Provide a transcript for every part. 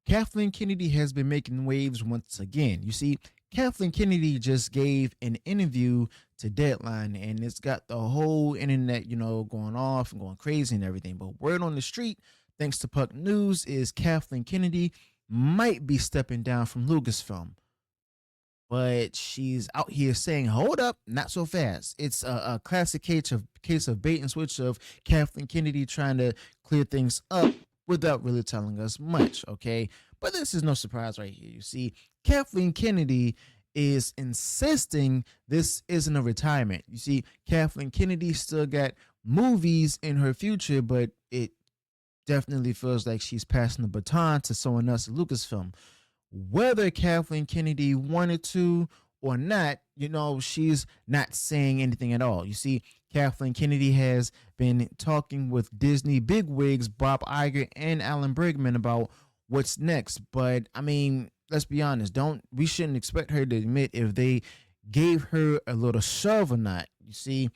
Kathleen Kennedy has been making waves once again. You see, Kathleen Kennedy just gave an interview to Deadline, and it's got the whole internet, going off and going crazy and everything. But word on the street, thanks to Puck News, is Kathleen Kennedy might be stepping down from Lucasfilm. But she's out here saying, "Hold up, not so fast." It's a classic case of bait and switch of Kathleen Kennedy trying to clear things up without really telling us much. Okay, but this is no surprise right here. You see, Kathleen Kennedy is insisting this isn't a retirement. You see, Kathleen Kennedy still got movies in her future, but it definitely feels like she's passing the baton to someone else at Lucasfilm. Whether Kathleen Kennedy wanted to or not, she's not saying anything at all. You see, Kathleen Kennedy has been talking with Disney bigwigs Bob Iger and Alan Bergman about what's next. But I mean, let's be honest. We shouldn't expect her to admit if they gave her a little shove or not. You see,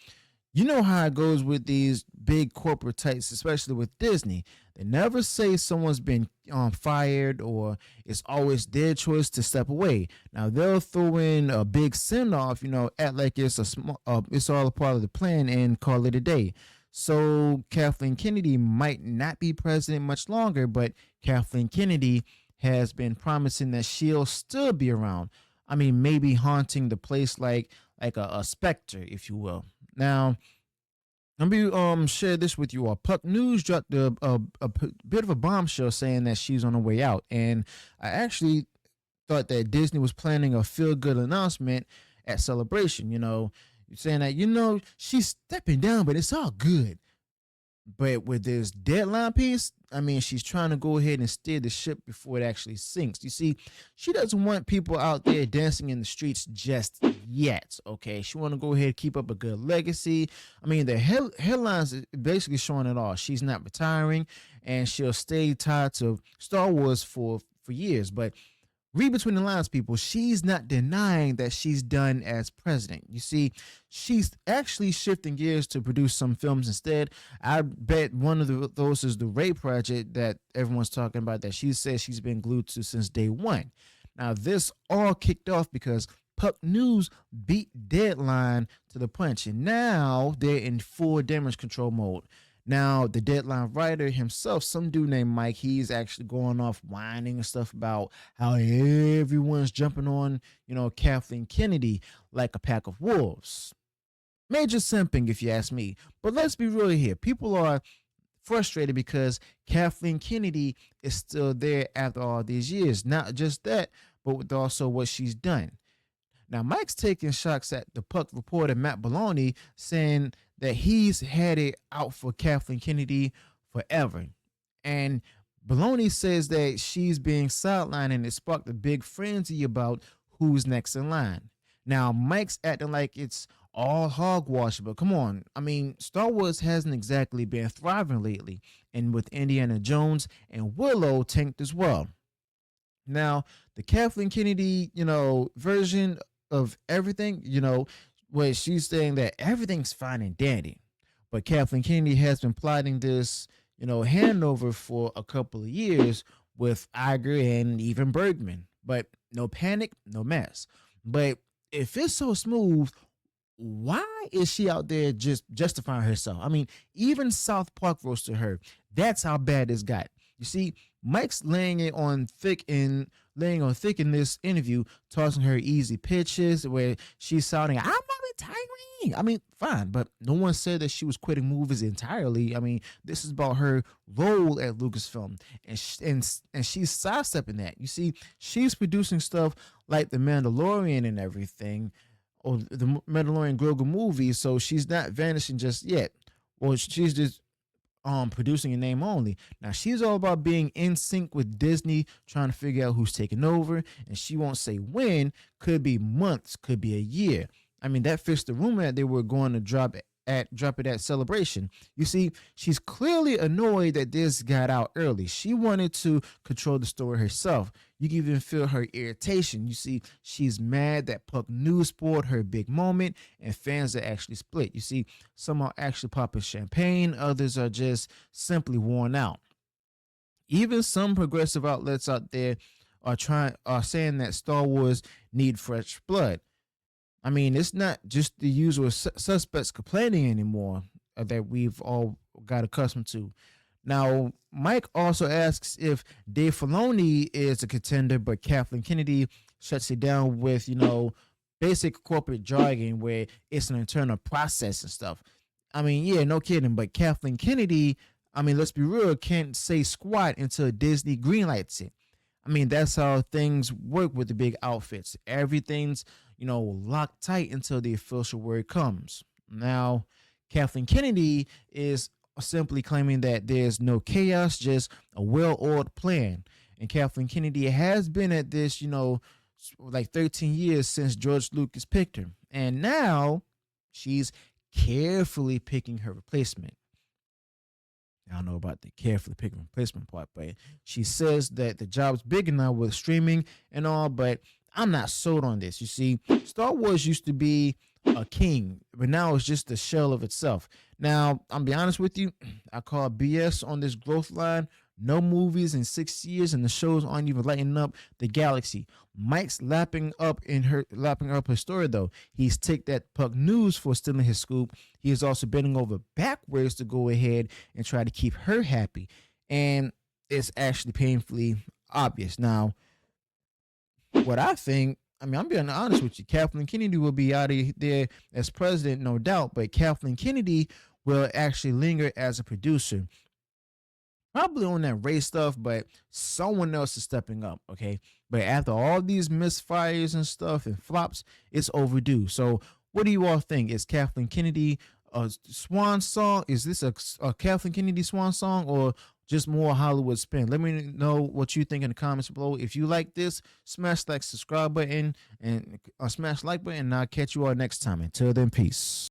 you know how it goes with these big corporate types, especially with Disney. They never say someone's been fired, or it's always their choice to step away. Now they'll throw in a big send off, act like it's all a part of the plan and call it a day. So Kathleen Kennedy might not be president much longer, but Kathleen Kennedy has been promising that she'll still be around. I mean, maybe haunting the place like a specter, if you will. Now, let me share this with you all. Puck News dropped a bit of a bombshell saying that she's on her way out, and I actually thought that Disney was planning a feel good announcement at Celebration. Saying that she's stepping down, but it's all good. But with this Deadline piece, I mean, she's trying to go ahead and steer the ship before it actually sinks. You see, she doesn't want people out there dancing in the streets just yet. Okay, she want to go ahead and keep up a good legacy. I mean, the headlines are basically showing it all. She's not retiring, and she'll stay tied to Star Wars for years. But read between the lines, people. She's not denying that she's done as president. You see, she's actually shifting gears to produce some films instead. I bet one of those is the Ray project that everyone's talking about, that she says she's been glued to since day one. Now, this all kicked off because Puck News beat Deadline to the punch, and now they're in full damage control mode. Now, the Deadline writer himself, some dude named Mike, he's actually going off whining and stuff about how everyone's jumping on, Kathleen Kennedy like a pack of wolves. Major simping, if you ask me. But let's be real here. People are frustrated because Kathleen Kennedy is still there after all these years. Not just that, but with also what she's done. Now, Mike's taking shots at the Puck reporter Matt Maloney, saying that he's had it out for Kathleen Kennedy forever. And Maloney says that she's being sidelined, and it sparked a big frenzy about who's next in line. Now, Mike's acting like it's all hogwash, but come on. I mean, Star Wars hasn't exactly been thriving lately, and with Indiana Jones and Willow tanked as well. Now, the Kathleen Kennedy, version of everything, where she's saying that everything's fine and dandy. But Kathleen Kennedy has been plotting this, handover for a couple of years with Iger and even Bergman. But no panic, no mess. But if it's so smooth, why is she out there just justifying herself? I mean, even South Park roasted her. That's how bad this got. You see, Mike's laying on thick in this interview, tossing her easy pitches where she's shouting, "I'm not retiring." I mean, fine, but no one said that she was quitting movies entirely. I mean, this is about her role at Lucasfilm, and she's sidestepping that. You see, she's producing stuff like The Mandalorian and everything, or the Mandalorian Grogu movie, so she's not vanishing just yet. Well, she's just producing a name only. Now she's all about being in sync with Disney, trying to figure out who's taking over, and she won't say when. Could be months, could be a year. I mean, that fits the rumor that they were going to drop it at Celebration. You see, she's clearly annoyed that this got out early. She wanted to control the story herself. You can even feel her irritation. You see, she's mad that Puck News spoiled her big moment, and fans are actually split. You see, some are actually popping champagne, others are just simply worn out. Even some progressive outlets out there are saying that Star Wars need fresh blood. I mean, it's not just the usual suspects complaining anymore that we've all got accustomed to. Now, Mike also asks if Dave Filoni is a contender, but Kathleen Kennedy shuts it down with, basic corporate jargon where it's an internal process and stuff. I mean, yeah, no kidding, but Kathleen Kennedy, I mean, let's be real, can't say squat until Disney greenlights it. I mean, that's how things work with the big outfits. Everything's, locked tight until the official word comes. Now, Kathleen Kennedy is simply claiming that there's no chaos, just a well-oiled plan. And Kathleen Kennedy has been at this, like 13 years since George Lucas picked her. And now she's carefully picking her replacement. I don't know about the carefully picking replacement part, but she says that the job's big enough with streaming and all, but I'm not sold on this. You see, Star Wars used to be a king, but now it's just a shell of itself. Now, I'll be honest with you, I call BS on this growth line. No movies in 6 years, and the shows aren't even lighting up the galaxy. Mike's lapping up her story though. He's ticked at Puck News for stealing his scoop. He is also bending over backwards to go ahead and try to keep her happy, and it's actually painfully obvious. Now, what I think, I mean, I'm being honest with you. Kathleen Kennedy will be out of there as president, no doubt, but Kathleen Kennedy will actually linger as a producer. Probably on that race stuff, but someone else is stepping up, okay? But after all these misfires and stuff and flops, it's overdue. So, what do you all think? Is Kathleen Kennedy a swan song? Is this a Kathleen Kennedy swan song or just more Hollywood spin? Let me know what you think in the comments below. If you like this, smash that subscribe button and smash like button, and I'll catch you all next time. Until then, peace.